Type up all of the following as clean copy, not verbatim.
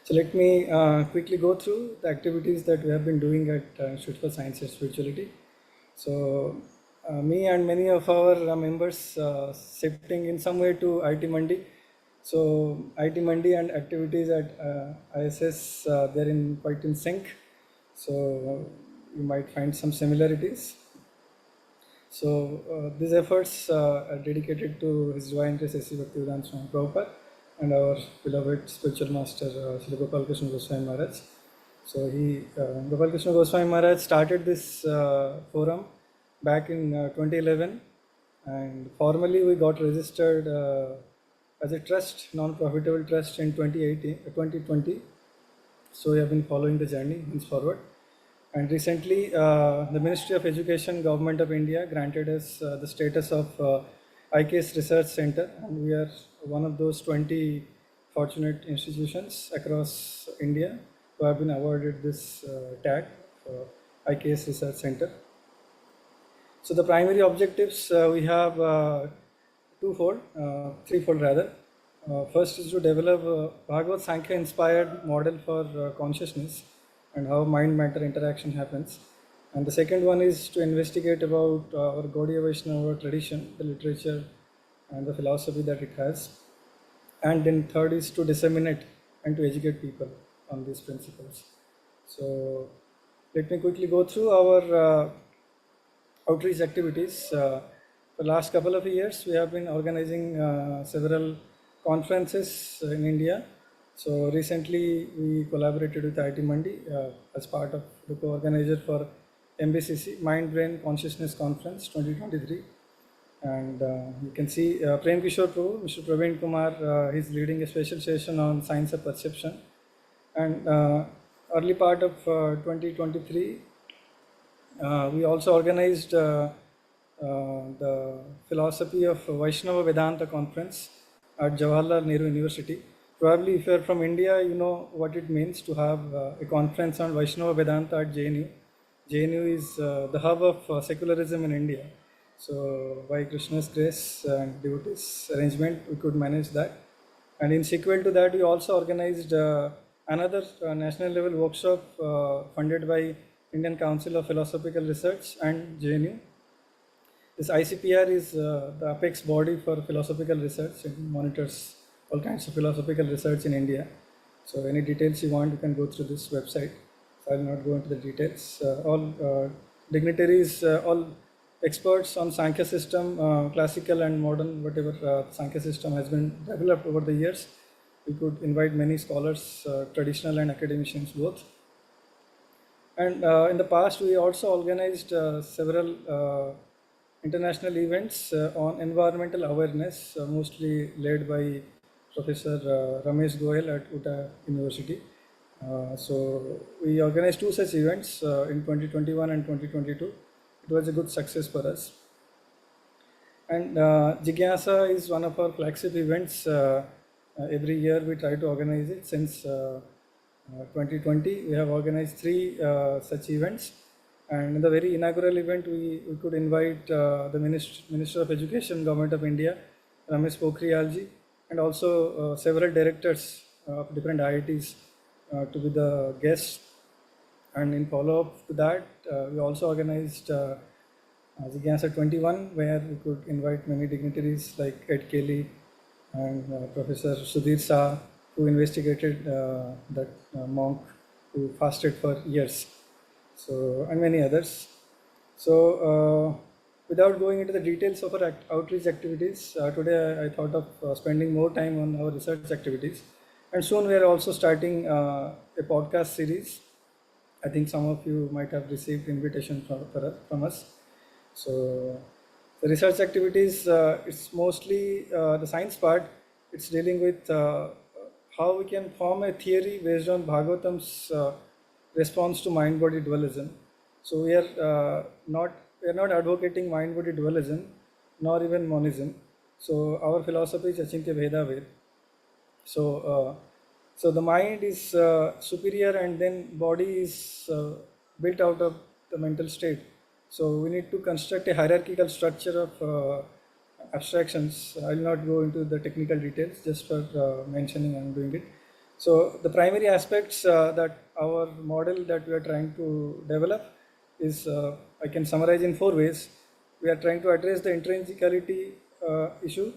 So let me quickly go through the activities that we have been doing at Institute for Science and Spirituality. So me and many of our members shifting in some way to IT Mandi. So IT Mandi and activities at ISS, they're in quite in sync. So you might find some similarities. So these efforts are dedicated to His Divine Grace S.C. Bhaktivedanta Swami Prabhupada and our beloved spiritual master Sri Gopal Krishna Goswami Maharaj. So Gopal Krishna Goswami Maharaj started this forum back in 2011, and formally we got registered as a trust, non-profitable trust in 2020. So we have been following the journey henceforward. And recently, the Ministry of Education, Government of India granted us the status of IKS Research Center, and we are one of those 20 fortunate institutions across India who have been awarded this tag for IKS Research Center. So the primary objectives we have threefold rather. First is to develop a Bhagavad Sankhya inspired model for consciousness and how mind-matter interaction happens. And the second one is to investigate about our Gaudiya Vaishnava tradition, the literature and the philosophy that it has. And then third is to disseminate and to educate people on these principles. So let me quickly go through our outreach activities. For the last couple of years, we have been organizing several conferences in India. So recently, we collaborated with IT Mandi as part of the co-organizer for MBCC Mind Brain Consciousness Conference 2023. And you can see Prem Kishore Prabhu, Mr. Praveen Kumar, he's leading a special session on science of perception. And early part of 2023, we also organized the Philosophy of Vaishnava Vedanta Conference at Jawaharlal Nehru University. Probably if you are from India, you know what it means to have a conference on Vaishnava Vedanta at JNU. JNU is the hub of secularism in India. So by Krishna's grace and devotees arrangement, we could manage that. And in sequel to that, we also organized another national level workshop funded by Indian Council of Philosophical Research and JNU. This ICPR is the apex body for philosophical research. It monitors all kinds of philosophical research in India. So any details you want, you can go through this website. So I will not go into the details. All dignitaries, all experts on Sankhya system, classical and modern, whatever Sankhya system has been developed over the years. We could invite many scholars, traditional and academicians both. And in the past, we also organized several international events on environmental awareness, mostly led by Professor Ramesh Goyal at Utah University. So we organized two such events in 2021 and 2022. It was a good success for us. And Jigyasa is one of our flagship events. Every year we try to organize it. Since 2020, we have organized three such events. And in the very inaugural event, we could invite the Minister of Education, Government of India, Ramesh Pokhriyalji, and also several directors of different IITs to be the guests. And in follow-up to that, we also organized Jigyasa 21, where we could invite many dignitaries like Ed Kelly and Professor Sudhir Shah, who investigated that monk who fasted for years. So, and many others. So, without going into the details of our outreach activities, today I thought of spending more time on our research activities. And soon we are also starting a podcast series. I think some of you might have received invitation from us. So, the research activities, it's mostly the science part. It's dealing with how we can form a theory based on Bhagavatam's response to mind-body dualism. So we are not advocating mind-body dualism, nor even monism. So our philosophy is Achintya Bheda Ved. So so the mind is superior, and then body is built out of the mental state. So we need to construct a hierarchical structure of abstractions. I will not go into the technical details, just for mentioning I'm doing it. So the primary aspects that our model that we are trying to develop is, I can summarize in 4 ways. We are trying to address the intrinsicality issue,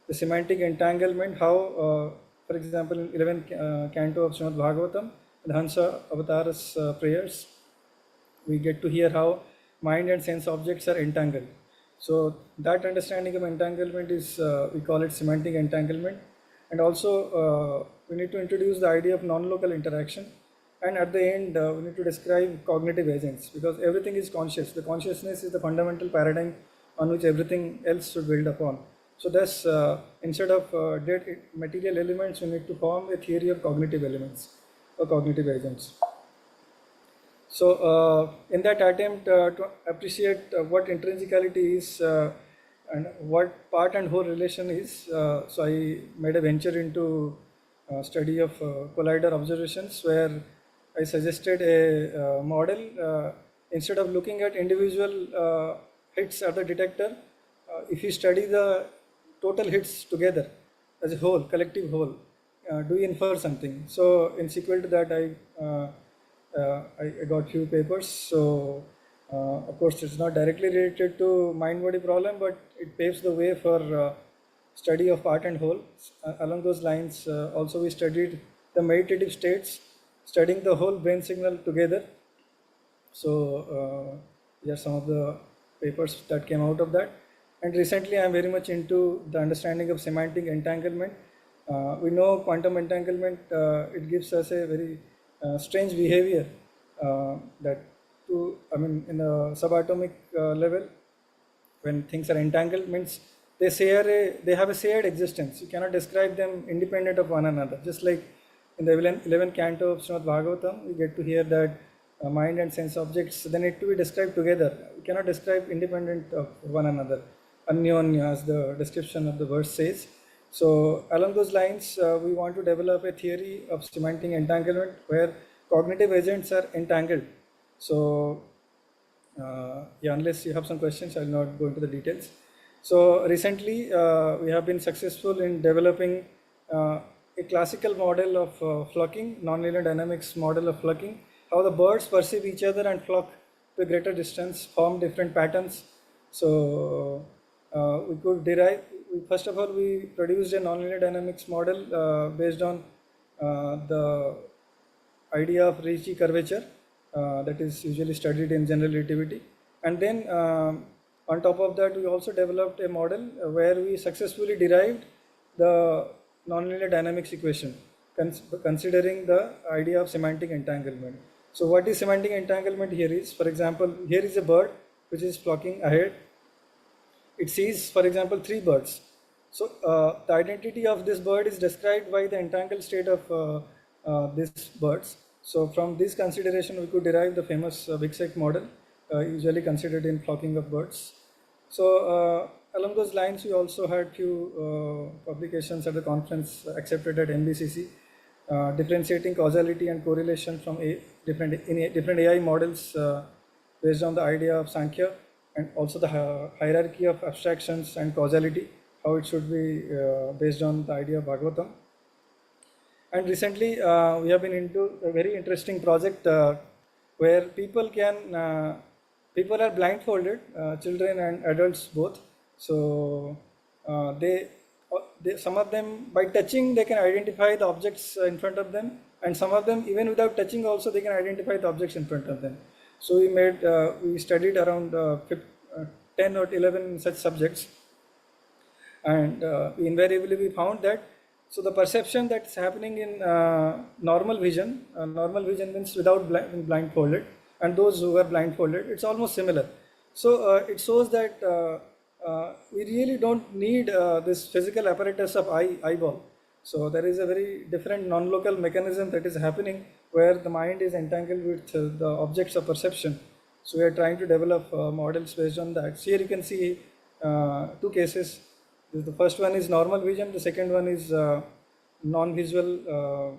the semantic entanglement, how, for example, in 11th canto of Srimad Bhagavatam, the Hansa Avatar's prayers, we get to hear how mind and sense objects are entangled. So that understanding of entanglement is, we call it semantic entanglement. And also we need to introduce the idea of non-local interaction. And at the end, we need to describe cognitive agents, because everything is conscious. The consciousness is the fundamental paradigm on which everything else should build upon. So thus, instead of dead material elements, we need to form a theory of cognitive elements or cognitive agents. So in that attempt to appreciate what intrinsicality is and what part and whole relation is, so I made a venture into study of collider observations, where I suggested a model. Instead of looking at individual hits at the detector, if you study the total hits together as a whole, collective whole, do you infer something? So in sequel to that, I got few papers. So of course it's not directly related to mind-body problem, but it paves the way for study of part and whole. Along those lines, also we studied the meditative states, studying the whole brain signal together. So yeah, some of the papers that came out of that. And recently I am very much into the understanding of semantic entanglement. We know quantum entanglement, it gives us a very strange behavior that in the subatomic level, when things are entangled, means they have a shared existence. You cannot describe them independent of one another. Just like in the 11th canto of Srimad Bhagavatam, we get to hear that mind and sense objects, they need to be described together. We cannot describe independent of one another. Anyonya, as the description of the verse says. So along those lines, we want to develop a theory of semantic entanglement where cognitive agents are entangled. So yeah, unless you have some questions, I will not go into the details. So recently, we have been successful in developing a classical model of flocking, nonlinear dynamics model of flocking, how the birds perceive each other and flock to a greater distance, form different patterns. So we could derive, first of all, we produced a nonlinear dynamics model based on the idea of Ricci curvature that is usually studied in general relativity. And then on top of that, we also developed a model where we successfully derived the nonlinear dynamics equation, considering the idea of semantic entanglement. So what is semantic entanglement here is, for example, here is a bird which is flocking ahead. It sees, for example, 3 birds. So the identity of this bird is described by the entangled state of these birds. So from this consideration, we could derive the famous Wicksec model, usually considered in flocking of birds. So along those lines, we also had few publications at the conference accepted at MBCC, differentiating causality and correlation from different AI models based on the idea of Sankhya, and also the hierarchy of abstractions and causality, how it should be based on the idea of Bhagavatam. And recently, we have been into a very interesting project where people are blindfolded, children and adults both. So they some of them, by touching, they can identify the objects in front of them, and some of them, even without touching also, they can identify the objects in front of them. So we studied around 10 or 11 such subjects, and invariably we found that, so the perception that's happening in normal vision means without being blindfolded, and those who are blindfolded, it's almost similar. So it shows that we really don't need this physical apparatus of eyeball. So there is a very different non-local mechanism that is happening where the mind is entangled with the objects of perception. So we are trying to develop models based on that. So here you can see 2 cases. The first one is normal vision. The second one is non-visual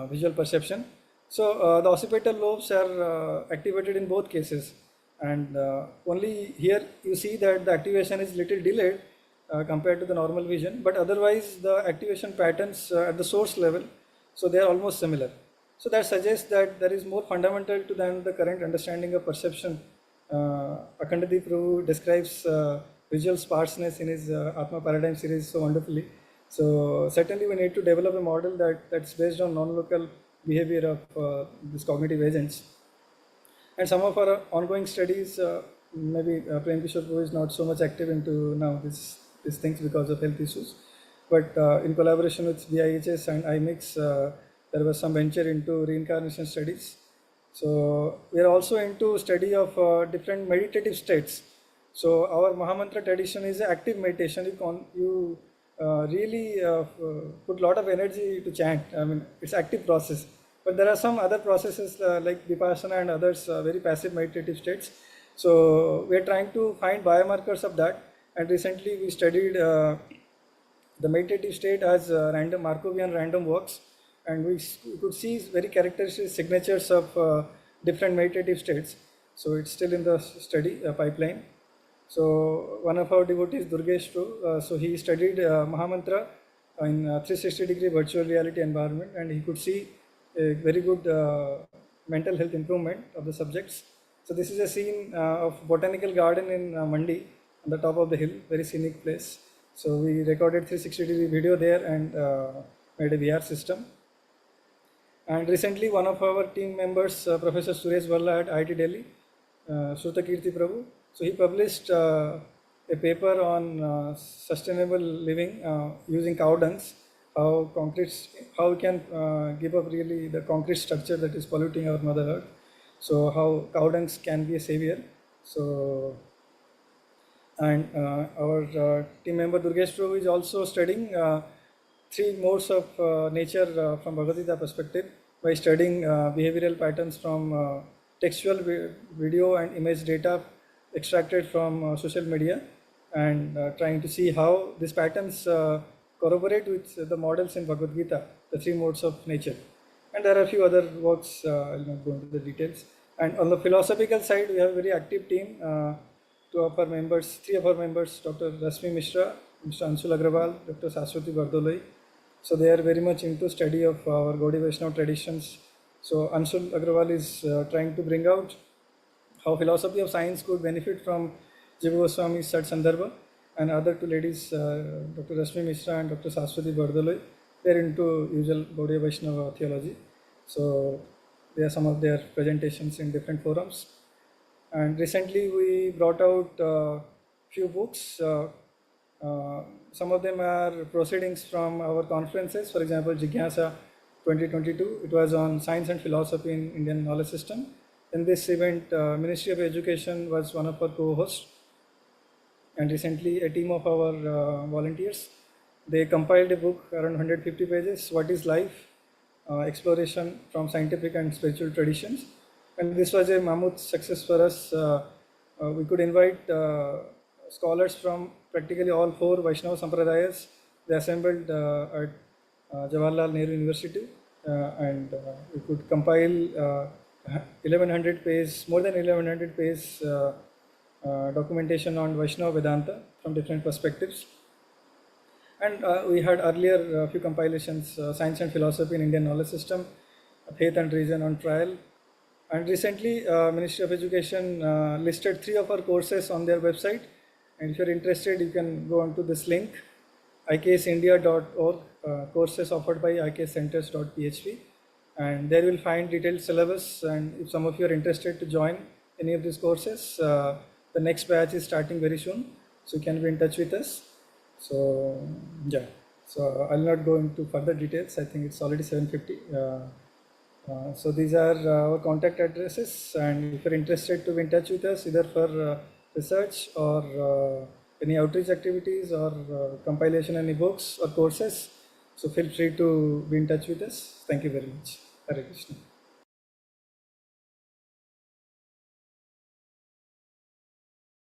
visual perception. So the occipital lobes are activated in both cases, and only here you see that the activation is little delayed compared to the normal vision, but otherwise the activation patterns at the source level So they are almost similar. So that suggests that there is more fundamental to than the current understanding of perception. Akhandadeep Prabhu describes visual sparseness in his Atma Paradigm series so wonderfully. So certainly we need to develop a model that's based on non-local behavior of these cognitive agents. And some of our ongoing studies, maybe Prem Kishore Prabhu is not so much active into now these things because of health issues. But in collaboration with BIHS and IMIX, there was some venture into reincarnation studies. So we are also into study of different meditative states. So our Mahamantra tradition is active meditation. You really put a lot of energy to chant. I mean, it's active process. But there are some other processes like Vipassana and others, very passive meditative states. So we are trying to find biomarkers of that. And recently we studied the meditative state as random Markovian random walks, and we could see very characteristic signatures of different meditative states. So it's still in the study pipeline. So one of our devotees, Durgesh too, so he studied Mahamantra in 360-degree virtual reality environment, and he could see a very good mental health improvement of the subjects. So this is a scene of botanical garden in Mandi on the top of the hill, very scenic place. So we recorded 360-degree video there and made a VR system. And recently one of our team members, Professor Suresh Valla at IIT Delhi, Shrutakirti Prabhu, so he published a paper on sustainable living using cow dungs, how we can give up really the concrete structure that is polluting our Mother Earth. So how cow dungs can be a savior. So and our team member Durgesh Prabhu is also studying three modes of nature from Bhagavad Gita perspective by studying behavioral patterns from textual video and image data extracted from social media, and trying to see how these patterns corroborate with the models in Bhagavad Gita, the three modes of nature. And there are a few other works, I'll not go into the details. And on the philosophical side, we have a very active team. Three of our members, Dr. Rasmi Mishra, Mr. Anshul Agrawal, Dr. Saswati Bardoloi. So they are very much into study of our Gaudiya Vaishnava traditions. So Anshul Agrawal is trying to bring out how philosophy of science could benefit from Jiva Goswami's Sat Sandarbha, and other two ladies, Dr. Rasmi Mishra and Dr. Saswati Bardoloi, they are into usual Gaudiya Vaishnava theology. So they are some of their presentations in different forums. And recently we brought out few books. Some of them are proceedings from our conferences. For example, Jigyasa 2022, it was on science and philosophy in Indian knowledge system. In this event, Ministry of Education was one of our co-hosts. And recently a team of our volunteers, they compiled a book around 150 pages, What is Life? Exploration from Scientific and Spiritual Traditions. And this was a mammoth success for us. We could invite scholars from practically all four Vaishnava Sampradayas. They assembled at Jawaharlal Nehru University, and we could compile 1100 page, more than 1100 page documentation on Vaishnava Vedanta from different perspectives. And we had earlier a few compilations, Science and Philosophy in Indian Knowledge System, Faith and Reason on Trial. And recently, Ministry of Education listed 3 of our courses on their website. And if you're interested, you can go onto this link, iksindia.org, courses offered by ikscenters.php. And there you will find detailed syllabus. And if some of you are interested to join any of these courses, the next batch is starting very soon. So you can be in touch with us. So, yeah. So I'll not go into further details. I think it's already 7:50. So these are our contact addresses, and if you're interested to be in touch with us either for research or any outreach activities or compilation any books or courses, so feel free to be in touch with us. Thank you very much. Hare Krishna.